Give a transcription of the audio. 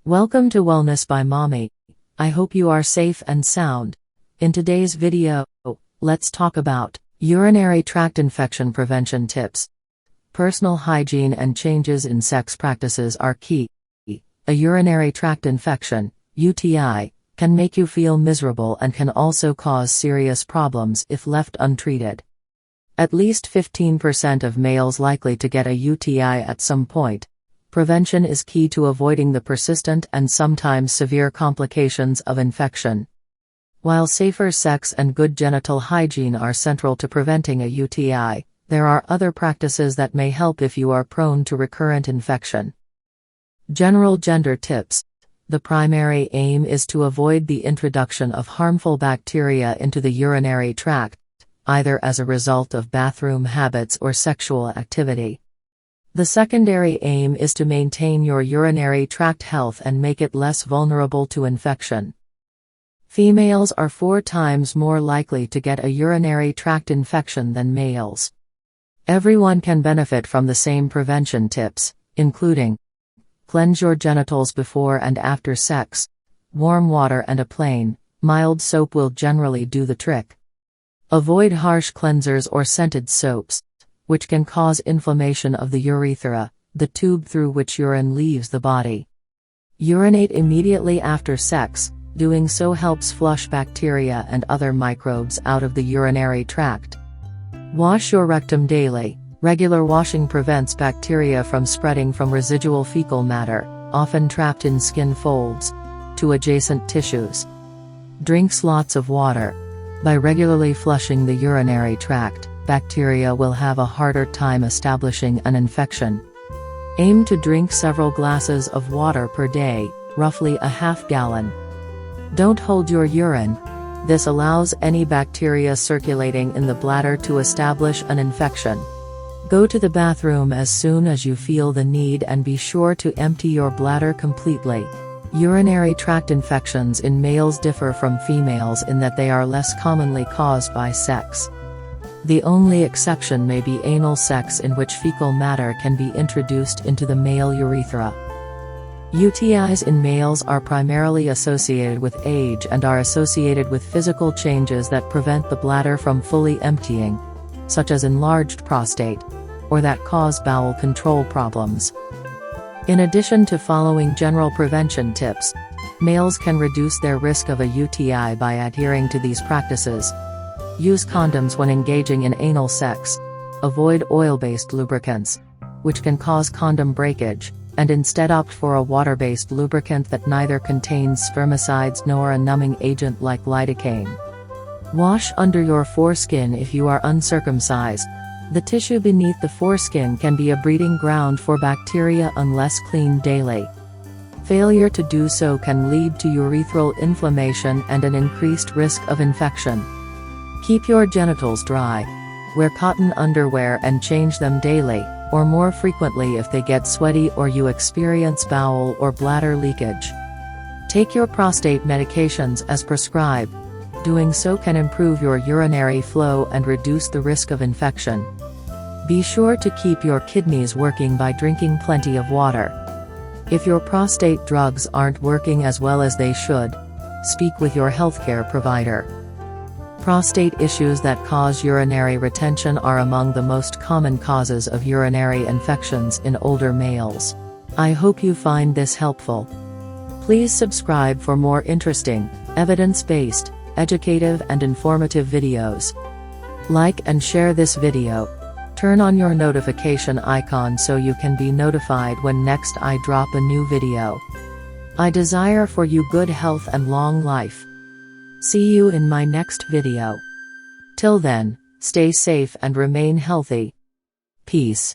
Welcome to Wellness by Mommy. I hope you are safe and sound. In today's video, let's talk about urinary tract infection prevention tips. Personal hygiene and changes in sex practices are key. A urinary tract infection, UTI, can make you feel miserable and can also cause serious problems if left untreated. At least 15% of males likely to get a UTI at some point. Prevention is key to avoiding the persistent and sometimes severe complications of infection. While safer sex and good genital hygiene are central to preventing a UTI, there are other practices that may help if you are prone to recurrent infection. General gender tips. The primary aim is to avoid the introduction of harmful bacteria into the urinary tract, either as a result of bathroom habits or sexual activity. The secondary aim is to maintain your urinary tract health and make it less vulnerable to infection. Females are 4 times more likely to get a urinary tract infection than males. Everyone can benefit from the same prevention tips, including cleanse your genitals before and after sex. Warm water and a plain, mild soap will generally do the trick. Avoid harsh cleansers or scented soaps, which can cause inflammation of the urethra, the tube through which urine leaves the body. Urinate immediately after sex. Doing so helps flush bacteria and other microbes out of the urinary tract. Wash your rectum daily. Regular washing prevents bacteria from spreading from residual fecal matter, often trapped in skin folds, to adjacent tissues. Drink lots of water. By regularly flushing the urinary tract, bacteria will have a harder time establishing an infection. Aim to drink several glasses of water per day, roughly a half gallon. Don't hold your urine. This allows any bacteria circulating in the bladder to establish an infection. Go to the bathroom as soon as you feel the need and be sure to empty your bladder completely. Urinary tract infections in males differ from females in that they are less commonly caused by sex. The only exception may be anal sex, in which fecal matter can be introduced into the male urethra. UTIs in males are primarily associated with age and are associated with physical changes that prevent the bladder from fully emptying, such as enlarged prostate, or that cause bowel control problems. In addition to following general prevention tips, males can reduce their risk of a UTI by adhering to these practices. Use condoms when engaging in anal sex. Avoid oil-based lubricants, which can cause condom breakage, and instead opt for a water-based lubricant that neither contains spermicides nor a numbing agent like lidocaine. Wash under your foreskin if you are uncircumcised. The tissue beneath the foreskin can be a breeding ground for bacteria unless cleaned daily. Failure to do so can lead to urethral inflammation and an increased risk of infection. Keep your genitals dry. Wear cotton underwear and change them daily, or more frequently if they get sweaty or you experience bowel or bladder leakage. Take your prostate medications as prescribed. Doing so can improve your urinary flow and reduce the risk of infection. Be sure to keep your kidneys working by drinking plenty of water. If your prostate drugs aren't working as well as they should, speak with your healthcare provider. Prostate issues that cause urinary retention are among the most common causes of urinary infections in older males. I hope you find this helpful. Please subscribe for more interesting, evidence-based, educative and informative videos. Like and share this video. Turn on your notification icon so you can be notified when next I drop a new video. I desire for you good health and long life. See you in my next video. Till then, stay safe and remain healthy. Peace.